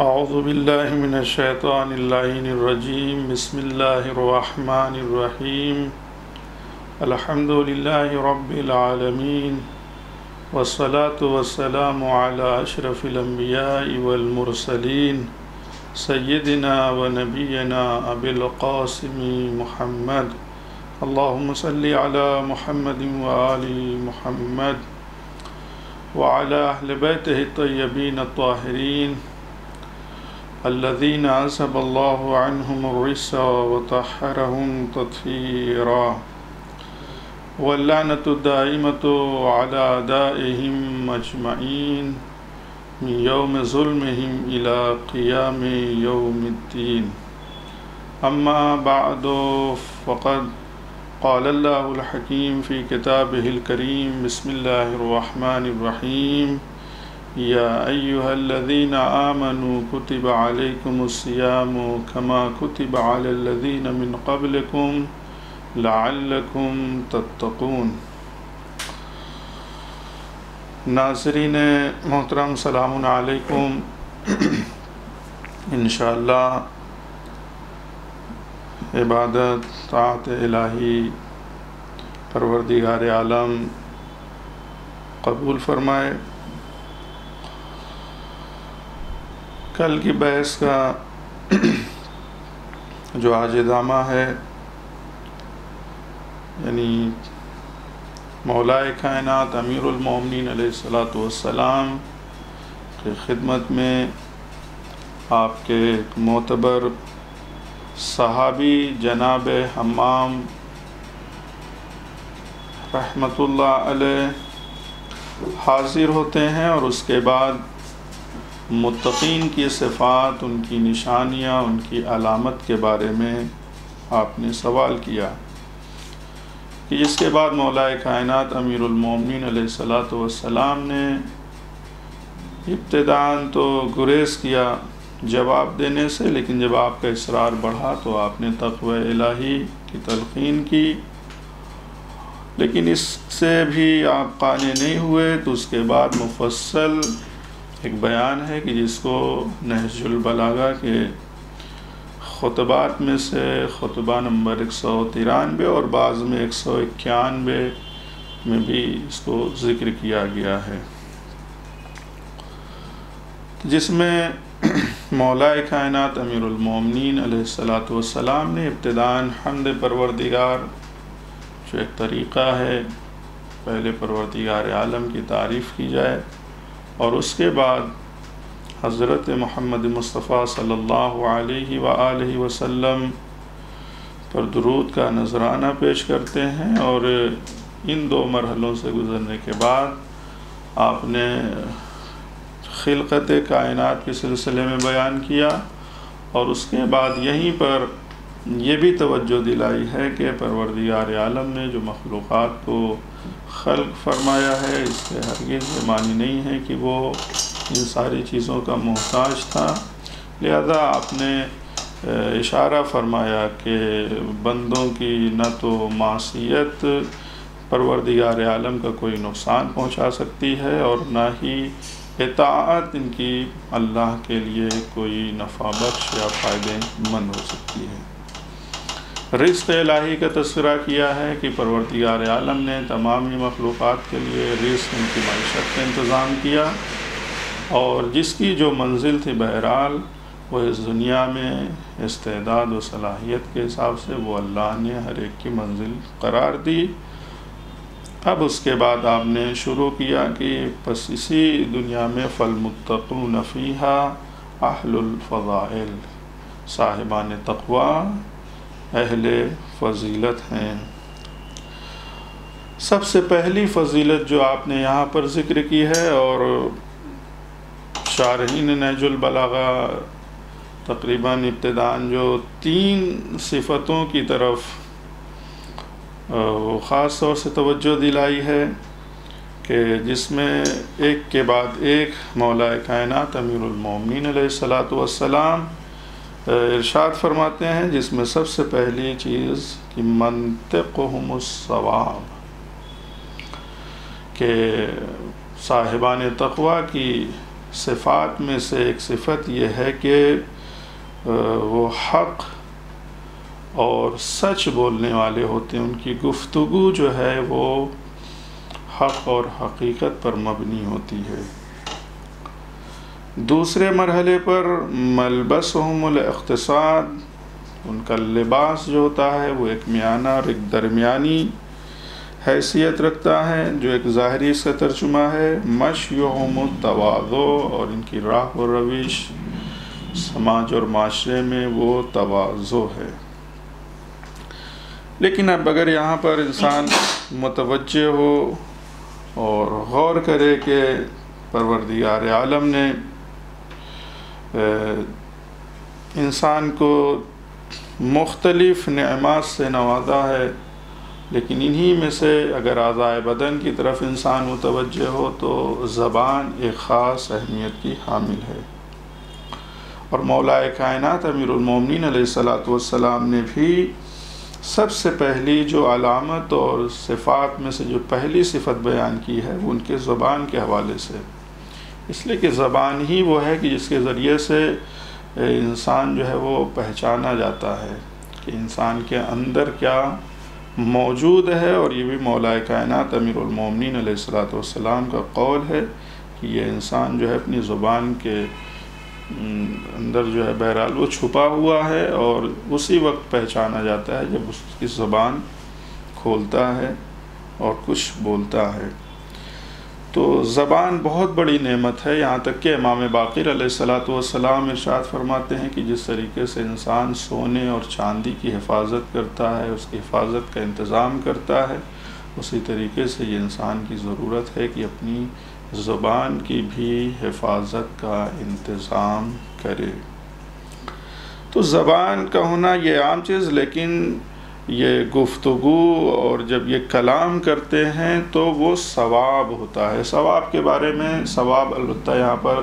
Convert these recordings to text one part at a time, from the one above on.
اعوذ باللہ من الشیطان اللعین الرجیم بسم اللہ الرحمن الرحیم الحمد للہ رب العالمین والصلاة والسلام علی اشرف الانبیاء والمرسلین سیدنا و نبینا ابی القاسم محمد اللہم صلی علی محمد وآل محمد وعلی اہل بیتہ الطیبین الطاہرین الذين عذب الله عنهم الرجس وطهرهم تطهيرا واللعنة الدائمة على أعدائهم أجمعين من يوم ظلمهم إلى قيام يوم الدين أما بعد فقد قال الله الحكيم في كتابه الكريم بسم الله الرحمن الرحيم يا أيها الذين آمنوا كتب عليكم الصيام كما كتب على الذين من قبلكم لعلكم تتقون۔ ناظرین محترم سلام علیکم۔ انشاءاللہ عبادت طاعت الہی پروردگار عالم قبول فرمائے۔ کل کی بحث کا جو آج ادامہ ہے، یعنی مولائے کائنات امیر المومنین علیہ السلام کی خدمت میں آپ کے ایک معتبر صحابی جناب حمام رحمۃ اللہ علیہ حاضر ہوتے ہیں، اور اس کے بعد متقین کی صفات، ان کی نشانیاں، ان کی علامت کے بارے میں آپ نے سوال کیا کہ جس کے بعد مولائے کائنات امیر المومنین علیہ السلام نے ابتداءً تو گریز کیا جواب دینے سے، لیکن جب آپ کا اصرار بڑھا تو آپ نے تقوی الہی کی تلقین کی، لیکن اس سے بھی آپ قانع نہیں ہوئے تو اس کے بعد مفصل ایک بیان ہے کہ جس کو نہج البلاغہ کے خطبات میں سے خطبہ نمبر 193 اور بعض میں 191 میں بھی اس کو ذکر کیا گیا ہے، جس میں مولائے کائنات امیر المومنین علیہ السلام نے ابتداءً حمد پروردگار جو ایک طریقہ ہے، پہلے پروردگار عالم کی تعریف کی جائے، اور اس کے بعد حضرت محمد مصطفیٰ صلی اللہ علیہ وآلہ وسلم پر درود کا نذرانہ پیش کرتے ہیں، اور ان دو مرحلوں سے گزرنے کے بعد آپ نے خلقت کائنات کے سلسلے میں بیان کیا، اور اس کے بعد یہیں پر یہ بھی توجہ دلائی ہے کہ پروردگار عالم نے جو مخلوقات کو خلق فرمایا ہے، اس سے ہرگز یہ معنی نہیں ہے کہ وہ ان ساری چیزوں کا محتاج تھا، لہذا آپ نے اشارہ فرمایا کہ بندوں کی نہ تو معصیت پروردگار عالم کا کوئی نقصان پہنچا سکتی ہے، اور نہ ہی اطاعت ان کی اللہ کے لیے کوئی نفع بخش یا فائدے مند ہو سکتی ہے۔ رزق الہی کا تذکرہ کیا ہے کہ پروردگار عالم نے تمامی مخلوقات کے لیے رزق، ان کی معیشت کا انتظام کیا، اور جس کی جو منزل تھی بہرحال وہ اس دنیا میں استعداد و صلاحیت کے حساب سے وہ اللہ نے ہر ایک کی منزل قرار دی۔ اب اس کے بعد آپ نے شروع کیا کہ پس اسی دنیا میں فالمتقون فیہا اہل الفضائل، صاحبان تقوی اہل فضیلت ہیں۔ سب سے پہلی فضیلت جو آپ نے یہاں پر ذکر کی ہے، اور شارحین نہج البلاغہ تقریباً ابتداءً جو 3 صفتوں کی طرف وہ خاص طور سے توجہ دلائی ہے کہ جس میں ایک کے بعد ایک مولائے کائنات امیر المومنین علیہ السلام ارشاد فرماتے ہیں، جس میں سب سے پہلی چیز کہ منطقہم الصواب، کہ صاحبان تقوی کی صفات میں سے ایک صفت یہ ہے کہ وہ حق اور سچ بولنے والے ہوتے ہیں، ان کی گفتگو جو ہے وہ حق اور حقیقت پر مبنی ہوتی ہے۔ دوسرے مرحلے پر ملبسہم الاقتصاد، ان کا لباس جو ہوتا ہے وہ ایک میانہ اور ایک درمیانی حیثیت رکھتا ہے، جو ایک ظاہری اس کا ترجمہ ہے۔ مشیہم التواضع، اور ان کی راہ و روش سماج اور معاشرے میں وہ تواضع ہے۔ لیکن اب اگر یہاں پر انسان متوجہ ہو اور غور کرے کہ پروردگار عالم نے انسان کو مختلف نعمات سے نوازا ہے، لیکن انہی میں سے اگر اعضائے بدن کی طرف انسان متوجہ ہو تو زبان ایک خاص اہمیت کی حامل ہے، اور مولا کائنات امیر المومنین علیہ السلام نے بھی سب سے پہلی جو علامت اور صفات میں سے جو پہلی صفت بیان کی ہے وہ ان کے زبان کے حوالے سے، اس لیے کہ زبان ہی وہ ہے کہ جس کے ذریعے سے انسان جو ہے وہ پہچانا جاتا ہے کہ انسان کے اندر کیا موجود ہے، اور یہ بھی مولا کائنات امیر المومنین علیہ السلام کا قول ہے کہ یہ انسان جو ہے اپنی زبان کے اندر جو ہے بہرحال وہ چھپا ہوا ہے، اور اسی وقت پہچانا جاتا ہے جب اس کی زبان کھولتا ہے اور کچھ بولتا ہے۔ تو زبان بہت بڑی نعمت ہے، یہاں تک کہ امام باقر علیہ السلام ارشاد فرماتے ہیں کہ جس طریقے سے انسان سونے اور چاندی کی حفاظت کرتا ہے، اس کی حفاظت کا انتظام کرتا ہے، اسی طریقے سے یہ انسان کی ضرورت ہے کہ اپنی زبان کی بھی حفاظت کا انتظام کرے۔ تو زبان کا ہونا یہ عام چیز، لیکن یہ گفتگو اور جب یہ کلام کرتے ہیں تو وہ ثواب ہوتا ہے۔ ثواب کے بارے میں، ثواب البتہ یہاں پر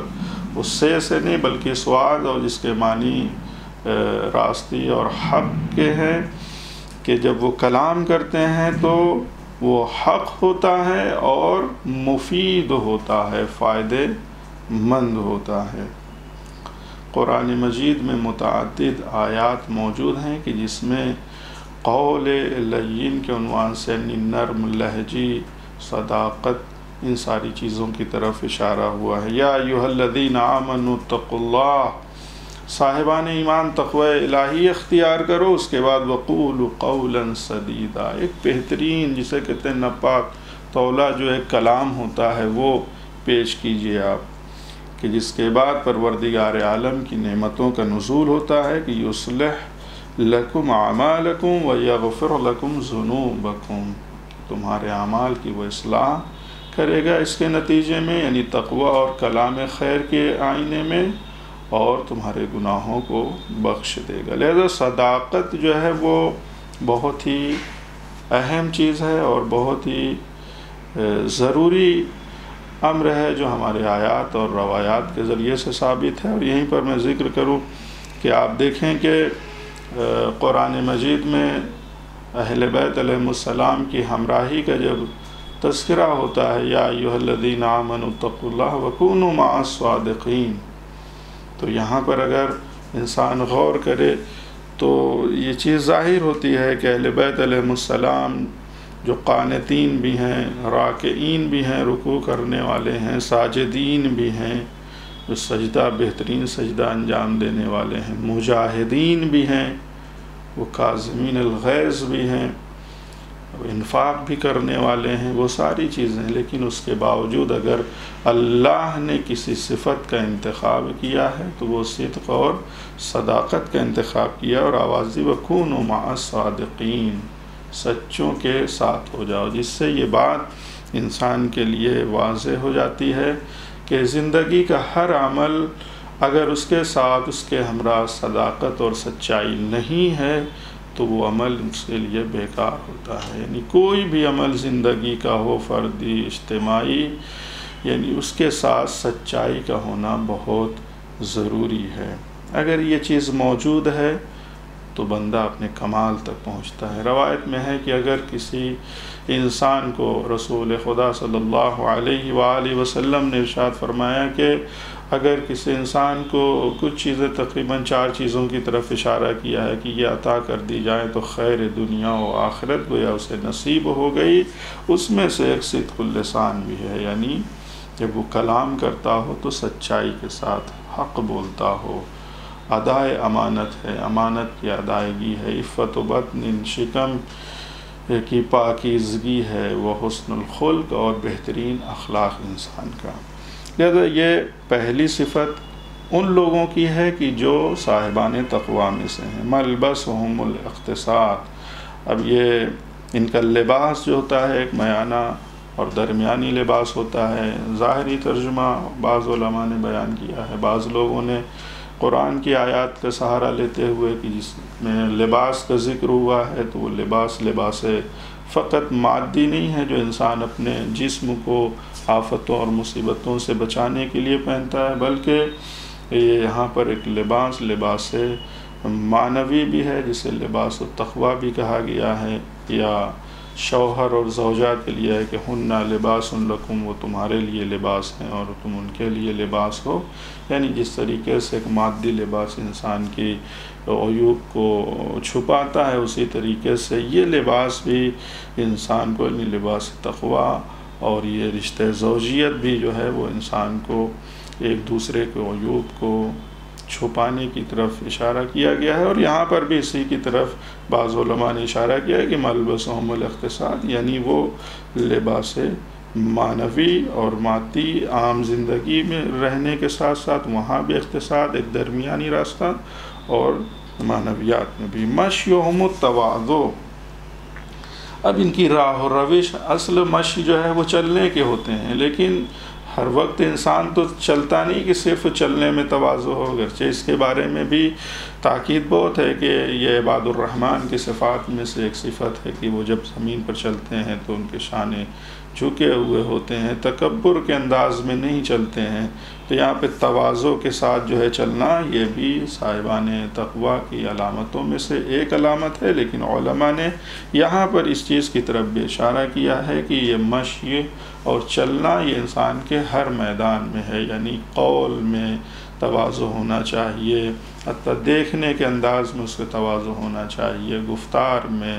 اس سے نہیں بلکہ سواد، اور جس کے معنی راستی اور حق کے ہیں، کہ جب وہ کلام کرتے ہیں تو وہ حق ہوتا ہے اور مفید ہوتا ہے، فائدے مند ہوتا ہے۔ قرآن مجید میں متعدد آیات موجود ہیں کہ جس میں قول لین کے عنوان سے یعنی نرم لہجی، صداقت، ان ساری چیزوں کی طرف اشارہ ہوا ہے۔ یا ایھا الذین آمنوا اتقوا اللہ، صاحبان ایمان تقوی الہی اختیار کرو، اس کے بعد وقولوا قولا سدیدا، ایک بہترین جسے کہتے ہیں نپاک تولا جو ایک کلام ہوتا ہے وہ پیش کیجئے آپ، کہ جس کے بعد پروردگار عالم کی نعمتوں کا نزول ہوتا ہے کہ یصلح لکم اعمالکم ویغفر لکم ذنوبکم، تمہارے اعمال کی وہ اصلاح کرے گا اس کے نتیجے میں، یعنی تقوی اور کلام خیر کے آئینے میں، اور تمہارے گناہوں کو بخش دے گا۔ لہذا صداقت جو ہے وہ بہت ہی اہم چیز ہے اور بہت ہی ضروری امر ہے جو ہمارے آیات اور روایات کے ذریعے سے ثابت ہے۔ اور یہیں پر میں ذکر کروں کہ آپ دیکھیں کہ قرآن مجید میں اہل بیت علیہ السلام کی ہمراہی کا جب تذکرہ ہوتا ہے، یا ایھا الذین آمنوا اتقوا اللہ وکونوا مع الصادقین، تو یہاں پر اگر انسان غور کرے تو یہ چیز ظاہر ہوتی ہے کہ اہل بیت علیہ السلام جو قانتین بھی ہیں، راکعین بھی ہیں، رکوع کرنے والے ہیں، ساجدین بھی ہیں، جو سجدہ بہترین سجدہ انجام دینے والے ہیں، مجاہدین بھی ہیں، وہ کاظمین الغیظ بھی ہیں، انفاق بھی کرنے والے ہیں، وہ ساری چیزیں، لیکن اس کے باوجود اگر اللہ نے کسی صفت کا انتخاب کیا ہے تو وہ صدق اور صداقت کا انتخاب کیا، اور آواز دی وَكُونُوا مَعَ الصَّادِقِينَ، سچوں کے ساتھ ہو جاؤ، جس سے یہ بات انسان کے لیے واضح ہو جاتی ہے کہ زندگی کا ہر عمل اگر اس کے ساتھ اس کے ہمراہ صداقت اور سچائی نہیں ہے تو وہ عمل اس کے لیے بیکار ہوتا ہے۔ یعنی کوئی بھی عمل زندگی کا ہو، فردی، اجتماعی، یعنی اس کے ساتھ سچائی کا ہونا بہت ضروری ہے۔ اگر یہ چیز موجود ہے تو بندہ اپنے کمال تک پہنچتا ہے۔ روایت میں ہے کہ اگر کسی انسان کو رسول خدا صلی اللہ علیہ وآلہ وسلم نے ارشاد فرمایا کہ اگر کسی انسان کو کچھ چیزیں تقریباً 4 چیزوں کی طرف اشارہ کیا ہے کہ یہ عطا کر دی جائیں تو خیر دنیا و آخرت گویا اسے نصیب ہو گئی، اس میں سے ایک صدق اللسان بھی ہے، یعنی جب وہ کلام کرتا ہو تو سچائی کے ساتھ حق بولتا ہو، ادائے امانت ہے، امانت کی ادائیگی ہے، عفت و بطن شکم کی پاکیزگی ہے، وہ حسن الخلق اور بہترین اخلاق انسان کا۔ لہذا یہ پہلی صفت ان لوگوں کی ہے کہ جو صاحبان تقویٰ میں سے ہیں۔ ملبسہم الاقتصاد، اب یہ ان کا لباس جو ہوتا ہے ایک میانہ اور درمیانی لباس ہوتا ہے۔ ظاہری ترجمہ بعض علماء نے بیان کیا ہے، بعض لوگوں نے قرآن کی آیات کا سہارا لیتے ہوئے کہ جس میں لباس کا ذکر ہوا ہے تو وہ لباس فقط مادی نہیں ہے جو انسان اپنے جسم کو آفتوں اور مصیبتوں سے بچانے کے لیے پہنتا ہے، بلکہ یہ یہاں پر ایک لباس معنوی بھی ہے جسے لباس التقویٰ بھی کہا گیا ہے، یا شوہر اور زوجہ کے لیے ہے کہ ہننا لباس لکم، وہ تمہارے لیے لباس ہیں اور تم ان کے لیے لباس ہو۔ یعنی جس طریقے سے ایک مادی لباس انسان کی عیوب کو چھپاتا ہے، اسی طریقے سے یہ لباس بھی انسان کو، یعنی لباس تقویٰ اور یہ رشتہ زوجیت بھی جو ہے وہ انسان کو ایک دوسرے کے عیوب کو چھپانے کی طرف اشارہ کیا گیا ہے۔ اور یہاں پر بھی اسی کی طرف بعض علماء نے اشارہ کیا ہے کہ ملبسہم الاقتصاد، یعنی وہ لباس معنوی اور مادی عام زندگی میں رہنے کے ساتھ ساتھ وہاں بھی اقتصاد، ایک درمیانی راستہ، اور معنویات میں بھی۔ مشیہم التواضع، اب ان کی راہ و روش، اصل مشی جو ہے وہ چلنے کے ہوتے ہیں، لیکن ہر وقت انسان تو چلتا نہیں کہ صرف چلنے میں تواضع ہو، اگرچہ اس کے بارے میں بھی تاکید بہت ہے کہ یہ عباد الرحمن کی صفات میں سے ایک صفت ہے کہ وہ جب زمین پر چلتے ہیں تو ان کے شانے جھکے ہوئے ہوتے ہیں، تکبر کے انداز میں نہیں چلتے ہیں۔ تو یہاں پہ تواضع کے ساتھ جو ہے چلنا، یہ بھی صاحبان تقویٰ کی علامتوں میں سے ایک علامت ہے، لیکن علماء نے یہاں پر اس چیز کی طرف بھی اشارہ کیا ہے کہ یہ مشی اور چلنا یہ انسان کے ہر میدان میں ہے، یعنی قول میں تواضع ہونا چاہیے، حتیٰ دیکھنے کے انداز میں اس کے تواضع ہونا چاہیے، گفتار میں،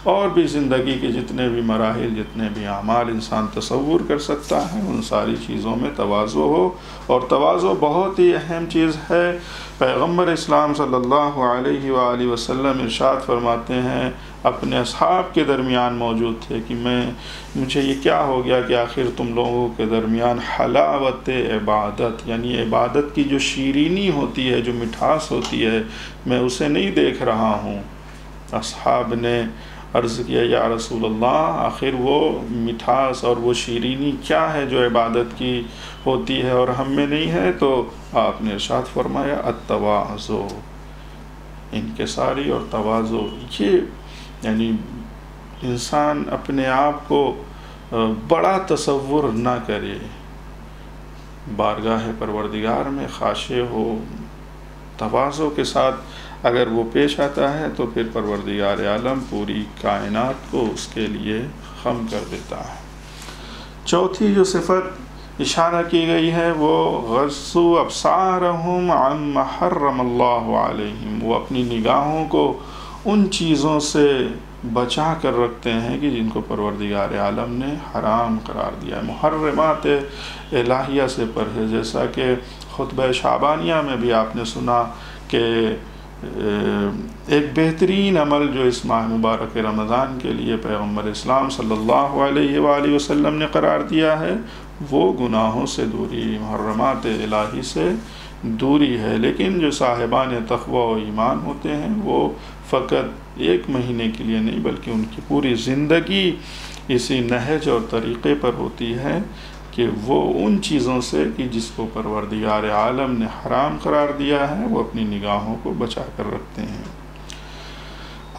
اور بھی زندگی کے جتنے بھی مراحل، جتنے بھی اعمال انسان تصور کر سکتا ہے، ان ساری چیزوں میں تواضع ہو۔ اور تواضع بہت ہی اہم چیز ہے۔ پیغمبر اسلام صلی اللہ علیہ وآلہ وسلم ارشاد فرماتے ہیں، اپنے اصحاب کے درمیان موجود تھے کہ مجھے یہ کیا ہو گیا کہ آخر تم لوگوں کے درمیان حلاوت عبادت، یعنی عبادت کی جو شیرینی ہوتی ہے، جو مٹھاس ہوتی ہے، میں اسے نہیں دیکھ رہا ہوں۔ اصحاب نے عرض کیا، یا رسول اللہ، آخر وہ مٹھاس اور وہ شیرینی کیا ہے جو عبادت کی ہوتی ہے اور ہم میں نہیں ہے؟ تو آپ نے ارشاد فرمایا، التواضع، انکساری اور تواضع۔ یہ یعنی انسان اپنے آپ کو بڑا تصور نہ کرے، بارگاہ پروردگار میں خاشع ہو، تواضع کے ساتھ اگر وہ پیش آتا ہے تو پھر پروردگار عالم پوری کائنات کو اس کے لیے خم کر دیتا ہے۔ چوتھی جو صفت اشارہ کی گئی ہے وہ غضوا ابصارہم عما حرم اللہ علیہم، وہ اپنی نگاہوں کو ان چیزوں سے بچا کر رکھتے ہیں کہ جن کو پروردگار عالم نے حرام قرار دیا ہے۔ محرمات الہیہ سے پرہیز، جیسا کہ خطبہ شعبانیہ میں بھی آپ نے سنا کہ ایک بہترین عمل جو اس ماہ مبارک رمضان کے لیے پیغمبر اسلام صلی اللہ علیہ وآلہ وسلم نے قرار دیا ہے وہ گناہوں سے دوری، محرمات الہی سے دوری ہے۔ لیکن جو صاحبان تقوی و ایمان ہوتے ہیں وہ فقط ایک مہینے کے لیے نہیں بلکہ ان کی پوری زندگی اسی نہج اور طریقے پر ہوتی ہے کہ وہ ان چیزوں سے کہ جس کو پروردگار عالم نے حرام قرار دیا ہے وہ اپنی نگاہوں کو بچا کر رکھتے ہیں۔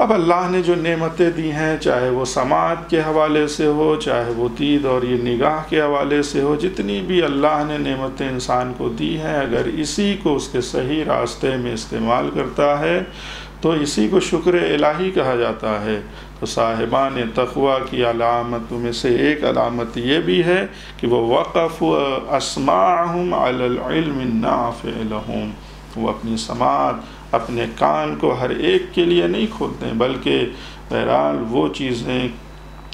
اب اللہ نے جو نعمتیں دی ہیں، چاہے وہ سماعت کے حوالے سے ہو، چاہے وہ دید اور یہ نگاہ کے حوالے سے ہو، جتنی بھی اللہ نے نعمتیں انسان کو دی ہیں، اگر اسی کو اس کے صحیح راستے میں استعمال کرتا ہے تو اسی کو شکر الہی کہا جاتا ہے۔ تو صاحبان تقویٰ کی علامتوں میں سے ایک علامت یہ بھی ہے کہ وہ وقفوا اسماعہم علی العلم النافع لہم، وہ اپنی سماعت، اپنے کان کو ہر ایک کے لیے نہیں کھولتے ہیں، بلکہ بہرحال وہ چیزیں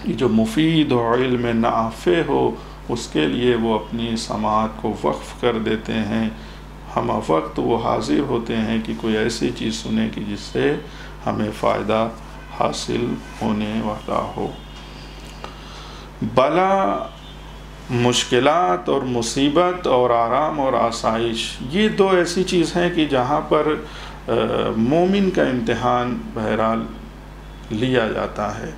جو مفید و علم نافع ہو اس کے لیے وہ اپنی سماعت کو وقف کر دیتے ہیں۔ ہم وقت وہ حاضر ہوتے ہیں کہ کوئی ایسی چیز سنیں کہ جس سے ہمیں فائدہ حاصل ہونے والا ہو۔ بلا، مشکلات اور مصیبت اور آرام اور آسائش، یہ دو ایسی چیز ہیں کہ جہاں پر مومن کا امتحان بہرحال لیا جاتا ہے۔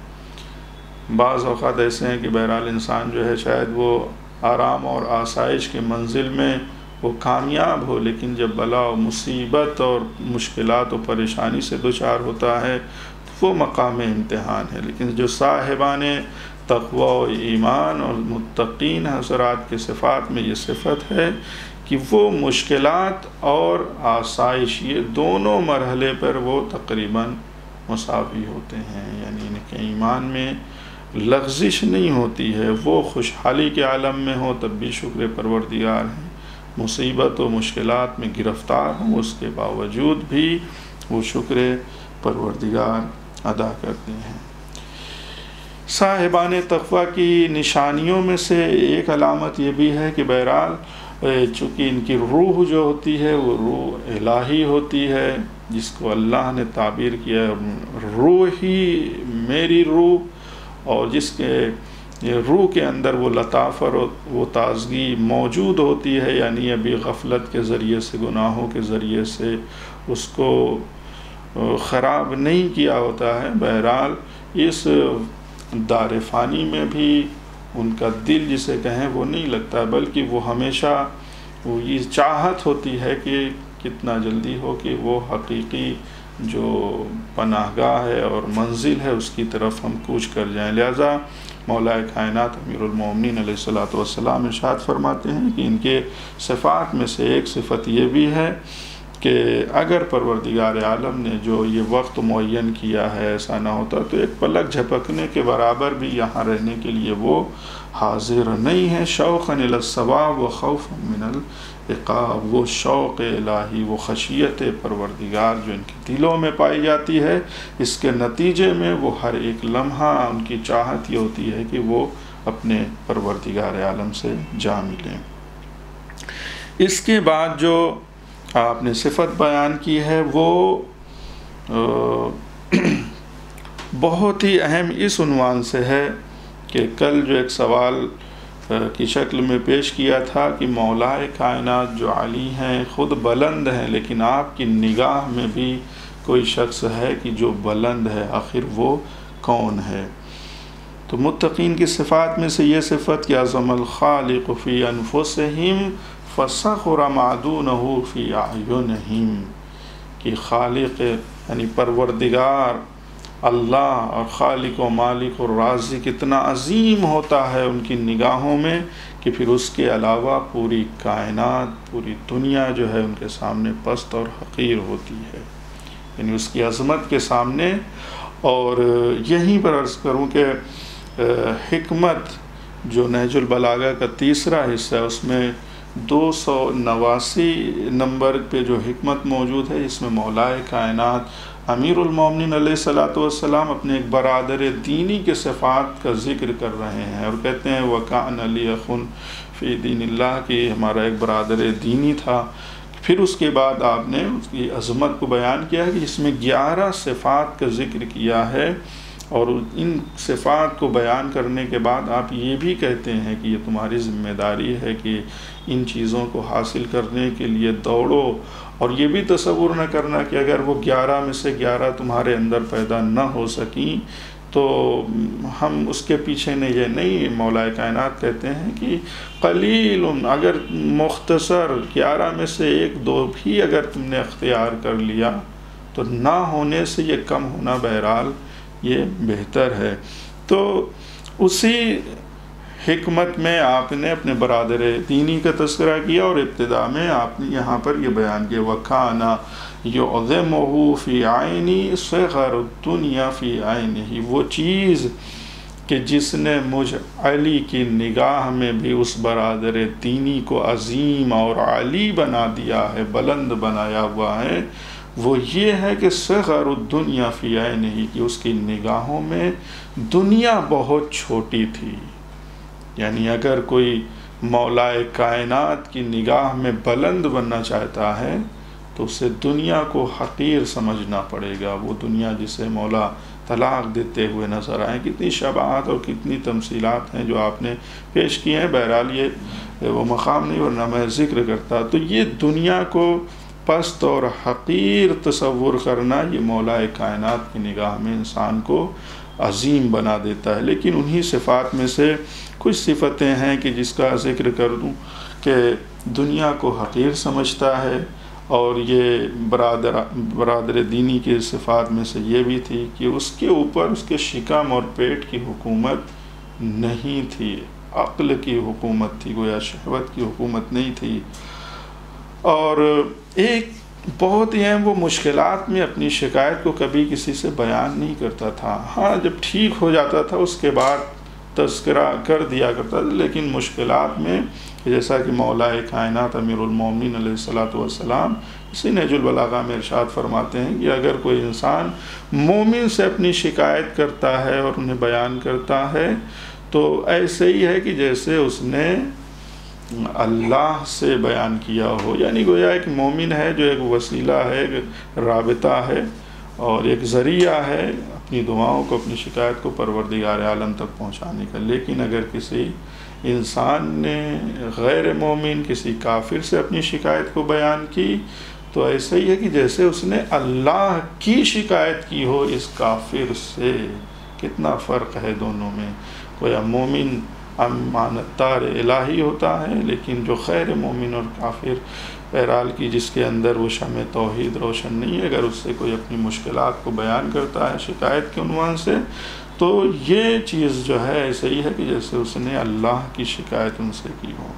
بعض اوقات ایسے ہیں کہ بہرحال انسان جو ہے شاید وہ آرام اور آسائش کے منزل میں وہ کامیاب ہو، لیکن جب بلا و مصیبت اور مشکلات و پریشانی سے دوچار ہوتا ہے تو وہ مقام امتحان ہے۔ لیکن جو صاحبان تقوی و ایمان اور متقین حضرات کی صفات میں یہ صفت ہے کہ وہ مشکلات اور آسائش یہ دونوں مرحلے پر وہ تقریباً مساوی ہوتے ہیں، یعنی ان کے ایمان میں لغزش نہیں ہوتی ہے۔ وہ خوشحالی کے عالم میں ہو تب بھی شکر پروردگار ہیں، مصیبت و مشکلات میں گرفتار ہوں اس کے باوجود بھی وہ شکر پروردگار ادا کرتے ہیں۔ صاحبان تقویٰ کی نشانیوں میں سے ایک علامت یہ بھی ہے کہ بہرحال چونکہ ان کی روح جو ہوتی ہے وہ روح الہی ہوتی ہے، جس کو اللہ نے تعبیر کیا ہے روح ہی میری روح، اور جس کے روح کے اندر وہ لطافت اور وہ تازگی موجود ہوتی ہے، یعنی ابھی غفلت کے ذریعے سے، گناہوں کے ذریعے سے اس کو خراب نہیں کیا ہوتا ہے۔ بہرحال اس دار فانی میں بھی ان کا دل جسے کہیں وہ نہیں لگتا، بلکہ وہ ہمیشہ وہ یہ چاہت ہوتی ہے کہ کتنا جلدی ہو کہ وہ حقیقی جو پناہ گاہ ہے اور منزل ہے اس کی طرف ہم کوچ کر جائیں۔ لہذا مولا کائنات امیر المومنین علیہ السلام ارشاد فرماتے ہیں کہ ان کے صفات میں سے ایک صفت یہ بھی ہے کہ اگر پروردگار عالم نے جو یہ وقت معین کیا ہے ایسا نہ ہوتا تو ایک پلک جھپکنے کے برابر بھی یہاں رہنے کے لیے وہ حاضر نہیں ہے۔ شوقاً الی الثواب و خوفاً من العقاب، وہ شوق الہی، وہ خشیت پروردگار جو ان کے دلوں میں پائی جاتی ہے، اس کے نتیجے میں وہ ہر ایک لمحہ ان کی چاہت یہ ہوتی ہے کہ وہ اپنے پروردگار عالم سے جا ملیں۔ اس کے بعد جو آپ نے صفت بیان کی ہے وہ بہت ہی اہم اس عنوان سے ہے کہ کل جو ایک سوال کی شکل میں پیش کیا تھا کہ مولا کائنات جو علی ہیں خود بلند ہیں، لیکن آپ کی نگاہ میں بھی کوئی شخص ہے کہ جو بلند ہے، آخر وہ کون ہے؟ تو متقین کی صفات میں سے یہ صفت کہ عظم الخالق فی انفسہم فصغر ما دونہ فی اعینہم، کہ خالق یعنی پروردگار اللہ اور خالق و مالک اور رازق اتنا عظیم ہوتا ہے ان کی نگاہوں میں کہ پھر اس کے علاوہ پوری کائنات، پوری دنیا جو ہے ان کے سامنے پست اور حقیر ہوتی ہے، یعنی اس کی عظمت کے سامنے۔ اور یہیں پر عرض کروں کہ حکمت جو نہج البلاغہ کا تیسرا حصہ ہے اس میں 289 نمبر پہ جو حکمت موجود ہے، اس میں مولا کائنات امیر المومنین علیہ السلام اپنے ایک برادر دینی کے صفات کا ذکر کر رہے ہیں اور کہتے ہیں وَكَانَ لِي أَخٌ فِي دِينِ اللَّهِ، کہ ہمارا ایک برادر دینی تھا۔ پھر اس کے بعد آپ نے اس کی عظمت کو بیان کیا ہے کہ اس میں 11 صفات کا ذکر کیا ہے، اور ان صفات کو بیان کرنے کے بعد آپ یہ بھی کہتے ہیں کہ یہ تمہاری ذمہ داری ہے کہ ان چیزوں کو حاصل کرنے کے لیے دوڑو، اور یہ بھی تصور نہ کرنا کہ اگر وہ 11 میں سے 11 تمہارے اندر پیدا نہ ہو سکیں تو ہم اس کے پیچھے یہ نہیں۔ مولا کائنات کہتے ہیں کہ قلیل، اگر مختصر 11 میں سے 1-2 بھی اگر تم نے اختیار کر لیا تو نہ ہونے سے یہ کم ہونا بہرحال یہ بہتر ہے۔ تو اسی حکمت میں آپ نے اپنے برادر دینی کا تذکرہ کیا، اور ابتدا میں آپ نے یہاں پر یہ بیان کیا وَكَانَ يُعْظِمُهُ فِي عَيْنِي صِغَرُ الدُّنْيَا فِي عَيْنِهِ، وہ چیز کہ جس نے مجھ علی کی نگاہ میں بھی اس برادر دینی کو عظیم اور علی بنا دیا ہے، بلند بنایا ہوا ہے، وہ یہ ہے کہ صغر الدنیا فی عینہ، کہ اس کی نگاہوں میں دنیا بہت چھوٹی تھی۔ یعنی اگر کوئی مولا کائنات کی نگاہ میں بلند بننا چاہتا ہے تو اسے دنیا کو حقیر سمجھنا پڑے گا۔ وہ دنیا جسے مولا طلاق دیتے ہوئے نظر آئیں، کتنی شباہت اور کتنی تمثیلات ہیں جو آپ نے پیش کی ہیں، بہرحال یہ وہ مقام نہیں ورنہ میں ذکر کرتا۔ تو یہ دنیا کو پست اور حقیر تصور کرنا، یہ مولا کائنات کی نگاہ میں انسان کو عظیم بنا دیتا ہے۔ لیکن انہی صفات میں سے کچھ صفتیں ہیں کہ جس کا ذکر کر دوں کہ دنیا کو حقیر سمجھتا ہے، اور یہ برادر دینی کی صفات میں سے یہ بھی تھی کہ اس کے اوپر اس کے شکم اور پیٹ کی حکومت نہیں تھی، عقل کی حکومت تھی، گویا شہوت کی حکومت نہیں تھی۔ اور ایک بہت ہی اہم، وہ مشکلات میں اپنی شکایت کو کبھی کسی سے بیان نہیں کرتا تھا۔ ہاں جب ٹھیک ہو جاتا تھا اس کے بعد تذکرہ کر دیا کرتا تھا، لیکن مشکلات میں جیسا کہ مولا کائنات امیر المومنین علیہ السلام اسی نہج البلاغہ میں ارشاد فرماتے ہیں کہ اگر کوئی انسان مومن سے اپنی شکایت کرتا ہے اور انہیں بیان کرتا ہے تو ایسے ہی ہے کہ جیسے اس نے اللہ سے بیان کیا ہو، یعنی گویا ایک مومن ہے جو ایک وسیلہ ہے، ایک رابطہ ہے اور ایک ذریعہ ہے اپنی دعاؤں کو، اپنی شکایت کو پروردگار عالم تک پہنچانے کا۔ لیکن اگر کسی انسان نے غیر مومن کسی کافر سے اپنی شکایت کو بیان کی تو ایسا ہی ہے کہ جیسے اس نے اللہ کی شکایت کی ہو اس کافر سے۔ کتنا فرق ہے دونوں میں۔ کوئی مومن امانتدار الہی ہوتا ہے، لیکن جو غیر مومن اور کافر بہرحال کی جس کے اندر وہ شمع توحید روشن نہیں ہے، اگر اس سے کوئی اپنی مشکلات کو بیان کرتا ہے شکایت کے عنوان سے تو یہ چیز جو ہے ایسے ہی ہے کہ جیسے اس نے اللہ کی شکایت ان سے کی ہو۔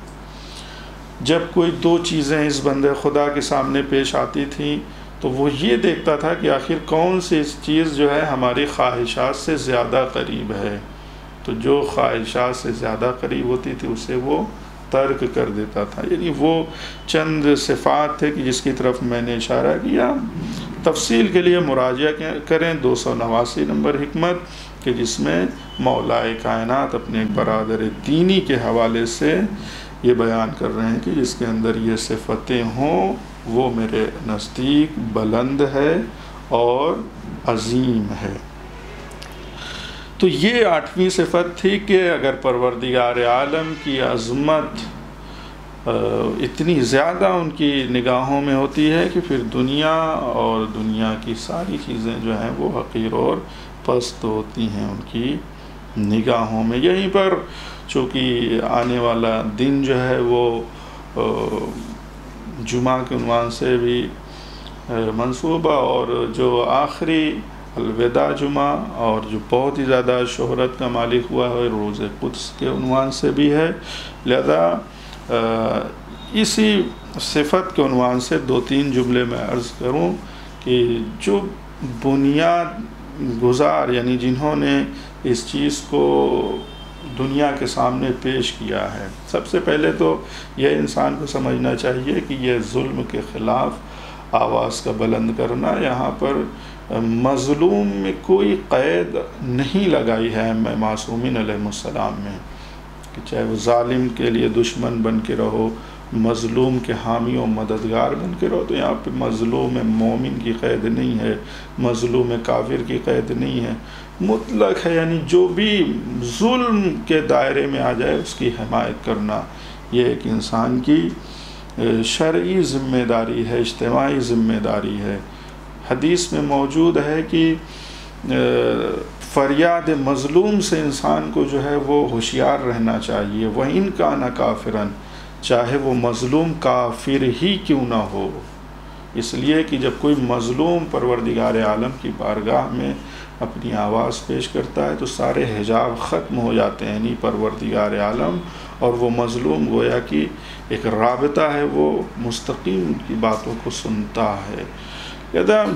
جب کوئی دو چیزیں اس بندے خدا کے سامنے پیش آتی تھیں تو وہ یہ دیکھتا تھا کہ آخر کون سی چیز جو ہے ہماری خواہشات سے زیادہ قریب ہے، تو جو خواہشات سے زیادہ قریب ہوتی تھی اسے وہ ترک کر دیتا تھا۔ یعنی وہ چند صفات تھے کہ جس کی طرف میں نے اشارہ کیا۔ تفصیل کے لیے مراجعہ کریں 289 نمبر حکمت کہ جس میں مولا کائنات اپنے ایک برادر دینی کے حوالے سے یہ بیان کر رہے ہیں کہ جس کے اندر یہ صفتیں ہوں وہ میرے نزدیک بلند ہے اور عظیم ہے۔ تو یہ 8ویں صفت تھی کہ اگر پروردگار عالم کی عظمت اتنی زیادہ ان کی نگاہوں میں ہوتی ہے کہ پھر دنیا اور دنیا کی ساری چیزیں جو ہیں وہ حقیر اور پست ہوتی ہیں ان کی نگاہوں میں۔ یہیں پر چونکہ آنے والا دن جو ہے وہ جمعہ کے عنوان سے بھی منصوبہ، اور جو آخری الوداع جمعہ اور جو بہت ہی زیادہ شہرت کا مالک ہوا ہے روز قدس کے عنوان سے بھی ہے، لہذا اسی صفت کے عنوان سے 2-3 جملے میں عرض کروں کہ جو بنیاد گزار یعنی جنہوں نے اس چیز کو دنیا کے سامنے پیش کیا ہے، سب سے پہلے تو یہ انسان کو سمجھنا چاہیے کہ یہ ظلم کے خلاف آواز کا بلند کرنا، یہاں پر مظلوم میں کوئی قید نہیں لگائی ہے معصومین علیہ السلام میں کہ چاہے وہ ظالم کے لیے دشمن بن کے رہو، مظلوم کے حامی و مددگار بن کے رہو، تو یہاں پہ مظلوم مومن کی قید نہیں ہے، مظلوم کافر کی قید نہیں ہے، مطلق ہے، یعنی جو بھی ظلم کے دائرے میں آ جائے اس کی حمایت کرنا یہ ایک انسان کی شرعی ذمہ داری ہے، اجتماعی ذمہ داری ہے۔ حدیث میں موجود ہے کہ فریاد مظلوم سے انسان کو جو ہے وہ ہوشیار رہنا چاہیے، وَإِن كَانَ كَافِرًا، چاہے وہ مظلوم کافر ہی کیوں نہ ہو، اس لیے کہ جب کوئی مظلوم پروردگار عالم کی بارگاہ میں اپنی آواز پیش کرتا ہے تو سارے حجاب ختم ہو جاتے ہیں، یعنی پروردگار عالم اور وہ مظلوم گویا کہ ایک رابطہ ہے، وہ مستقیم کی باتوں کو سنتا ہے۔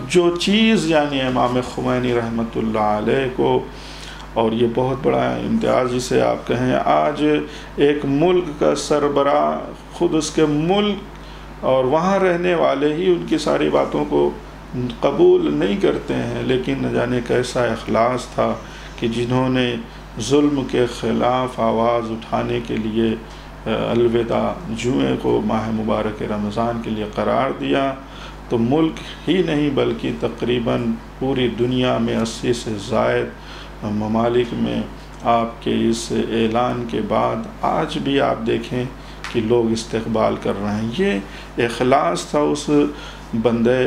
جو چیز یعنی امام خمینی رحمۃ اللہ علیہ کو، اور یہ بہت بڑا امتیاز جسے آپ کہیں، آج ایک ملک کا سربراہ خود اس کے ملک اور وہاں رہنے والے ہی ان کی ساری باتوں کو قبول نہیں کرتے ہیں، لیکن نہ جانے کیسا اخلاص تھا کہ جنہوں نے ظلم کے خلاف آواز اٹھانے کے لیے الوداع جمعے کو ماہ مبارک رمضان کے لیے قرار دیا، تو ملک ہی نہیں بلکہ تقریباً پوری دنیا میں 80 سے زائد ممالک میں آپ کے اس اعلان کے بعد آج بھی آپ دیکھیں کہ لوگ استقبال کر رہے ہیں۔ یہ اخلاص تھا اس بندے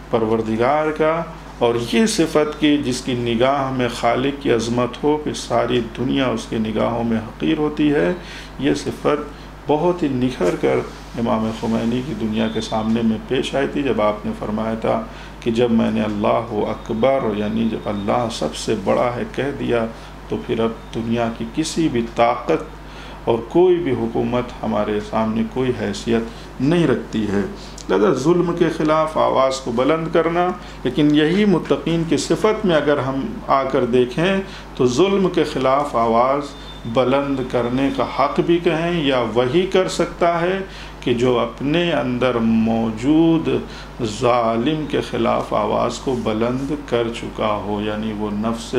پروردگار کا، اور یہ صفت کی جس کی نگاہ میں خالق کی عظمت ہو کہ ساری دنیا اس کی نگاہوں میں حقیر ہوتی ہے، یہ صفت بہت ہی نکھر کر امام خمینی کی دنیا کے سامنے میں پیش آئی تھی، جب آپ نے فرمایا تھا کہ جب میں نے اللہ اکبر یعنی جب اللہ سب سے بڑا ہے کہہ دیا تو پھر اب دنیا کی کسی بھی طاقت اور کوئی بھی حکومت ہمارے سامنے کوئی حیثیت نہیں رکھتی ہے۔ لہذا ظلم کے خلاف آواز کو بلند کرنا، لیکن یہی متقین کی صفت میں اگر ہم آ کر دیکھیں تو ظلم کے خلاف آواز بلند کرنے کا حق بھی کہیں یا وہی کر سکتا ہے کہ جو اپنے اندر موجود ظالم کے خلاف آواز کو بلند کر چکا ہو، یعنی وہ نفس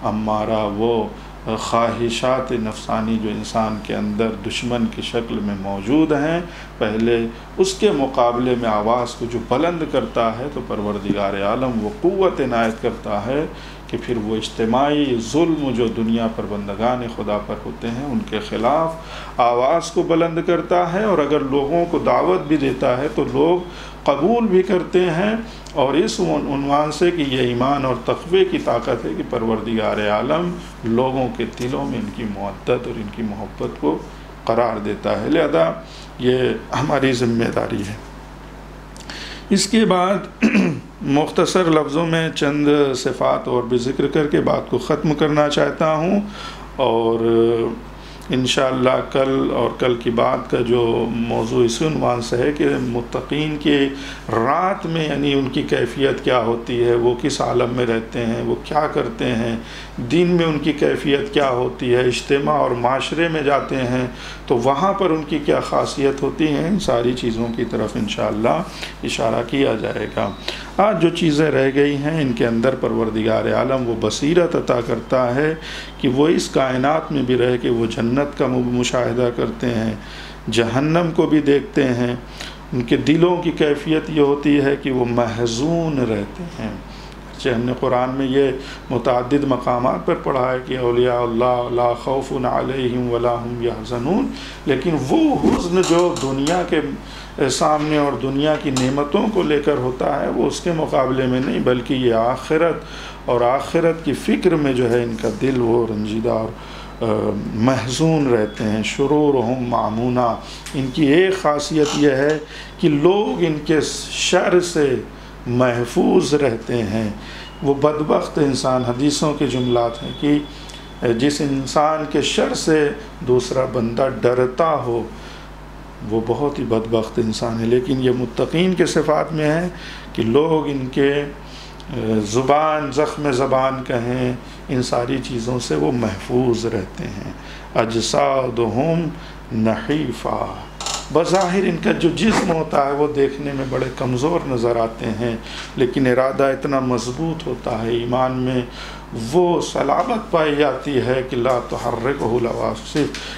امارہ، وہ خواہشات نفسانی جو انسان کے اندر دشمن کی شکل میں موجود ہیں، پہلے اس کے مقابلے میں آواز کو جو بلند کرتا ہے تو پروردگار عالم وہ قوت عنایت کرتا ہے کہ پھر وہ اجتماعی ظلم جو دنیا پر بندگان خدا پر ہوتے ہیں ان کے خلاف آواز کو بلند کرتا ہے، اور اگر لوگوں کو دعوت بھی دیتا ہے تو لوگ قبول بھی کرتے ہیں، اور اس عنوان سے کہ یہ ایمان اور تقوی کی طاقت ہے کہ پروردگار عالم لوگوں کے دلوں میں ان کی مودت اور ان کی محبت کو قرار دیتا ہے۔ لہذا یہ ہماری ذمہ داری ہے۔ اس کے بعد مختصر لفظوں میں چند صفات اور بھی ذکر کر کے بات کو ختم کرنا چاہتا ہوں، اور انشاءاللہ کل اور کل کی بات کا جو موضوع اسی عنوان سے ہے کہ متقین کی رات میں یعنی ان کی کیفیت کیا ہوتی ہے، وہ کس عالم میں رہتے ہیں، وہ کیا کرتے ہیں، دن میں ان کی کیفیت کیا ہوتی ہے، اجتماع اور معاشرے میں جاتے ہیں تو وہاں پر ان کی کیا خاصیت ہوتی ہیں، ان ساری چیزوں کی طرف انشاءاللہ اشارہ کیا جائے گا۔ آج جو چیزیں رہ گئی ہیں ان کے اندر پروردگار عالم وہ بصیرت عطا کرتا ہے کہ وہ اس کائنات میں بھی رہ کے وہ جنت کا مشاہدہ کرتے ہیں، جہنم کو بھی دیکھتے ہیں۔ ان کے دلوں کی کیفیت یہ ہوتی ہے کہ وہ محزون رہتے ہیں۔ ہم نے قرآن میں یہ متعدد مقامات پر پڑھا ہے کہ اولیاء اللہ لا خوف علیہم ولا ہم یحزنون، لیکن وہ حزن جو دنیا کے سامنے اور دنیا کی نعمتوں کو لے کر ہوتا ہے وہ اس کے مقابلے میں نہیں، بلکہ یہ آخرت اور آخرت کی فکر میں جو ہے ان کا دل وہ رنجیدہ اور محزون رہتے ہیں۔ شرورہم معمونہ، ان کی ایک خاصیت یہ ہے کہ لوگ ان کے شر سے محفوظ رہتے ہیں۔ وہ بدبخت انسان، حدیثوں کے جملات ہیں کہ جس انسان کے شر سے دوسرا بندہ ڈرتا ہو وہ بہت ہی بدبخت انسان ہے، لیکن یہ متقین کے صفات میں ہے کہ لوگ ان کے زبان، زخم زبان کہیں، ان ساری چیزوں سے وہ محفوظ رہتے ہیں۔ اجسادہم نحیفہ، بظاہر ان کا جو جسم ہوتا ہے وہ دیکھنے میں بڑے کمزور نظر آتے ہیں، لیکن ارادہ اتنا مضبوط ہوتا ہے، ایمان میں وہ صلابت پائی جاتی ہے کہ لا تحرکہ العواصف،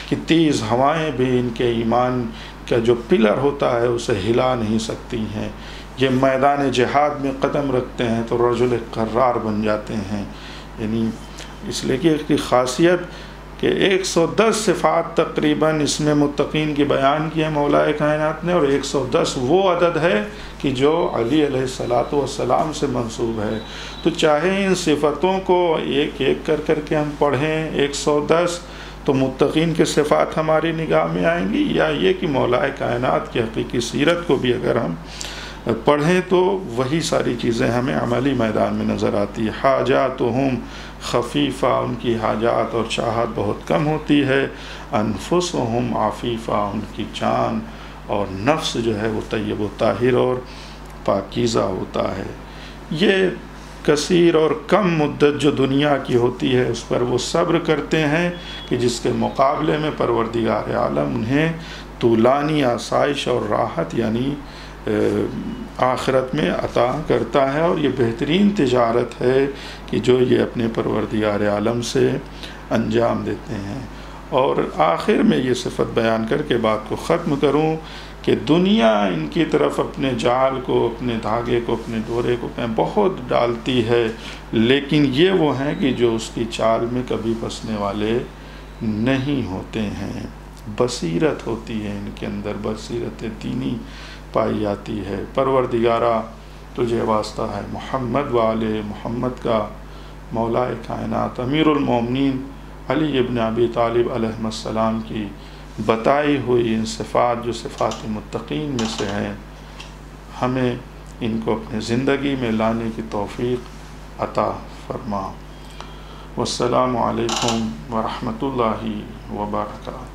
کہ تیز ہوائیں بھی ان کے ایمان کا جو پلر ہوتا ہے اسے ہلا نہیں سکتی ہیں۔ یہ میدان جہاد میں قدم رکھتے ہیں تو رجل قرار بن جاتے ہیں، یعنی اس لیے کہ ایک خاصیت کہ 110 صفات تقریباً اس میں متقین کی بیان کی ہے مولا کائنات نے، اور 110 وہ عدد ہے کہ جو علی علیہ السلام سے منسوب ہے۔ تو چاہے ان صفتوں کو ایک ایک کر کے ہم پڑھیں 110 تو متقین کے صفات ہماری نگاہ میں آئیں گی، یا یہ کہ مولا کائنات کی حقیقی سیرت کو بھی اگر ہم پڑھیں تو وہی ساری چیزیں ہمیں عملی میدان میں نظر آتی ہے۔ حاجاتہم خفیفہ، ان کی حاجات اور چاہت بہت کم ہوتی ہے۔ انفسہم عفیفہ، ان کی جان اور نفس جو ہے وہ طیب و طاہر اور پاکیزہ ہوتا ہے۔ یہ کثیر اور کم مدت جو دنیا کی ہوتی ہے اس پر وہ صبر کرتے ہیں کہ جس کے مقابلے میں پروردگار عالم انہیں طولانی آسائش اور راحت یعنی آخرت میں عطا کرتا ہے، اور یہ بہترین تجارت ہے کہ جو یہ اپنے پروردگار عالم سے انجام دیتے ہیں۔ اور آخر میں یہ صفت بیان کر کے بات کو ختم کروں کہ دنیا ان کی طرف اپنے جال کو، اپنے دھاگے کو، اپنے ڈورے کو بہت ڈالتی ہے، لیکن یہ وہ ہیں کہ جو اس کی چال میں کبھی پھنسنے والے نہیں ہوتے ہیں۔ بصیرت ہوتی ہے ان کے اندر، بصیرت دینی پائی جاتی ہے۔ پروردگارہ تجھے واسطہ ہے محمد وآل محمد کا، مولا کائنات امیر المومنین علی ابن ابی طالب علیہ السلام کی بتائی ہوئی ان صفات جو صفات متقین میں سے ہیں، ہمیں ان کو اپنے زندگی میں لانے کی توفیق عطا فرما۔ والسلام علیکم ورحمۃ اللہ وبرکاتہ۔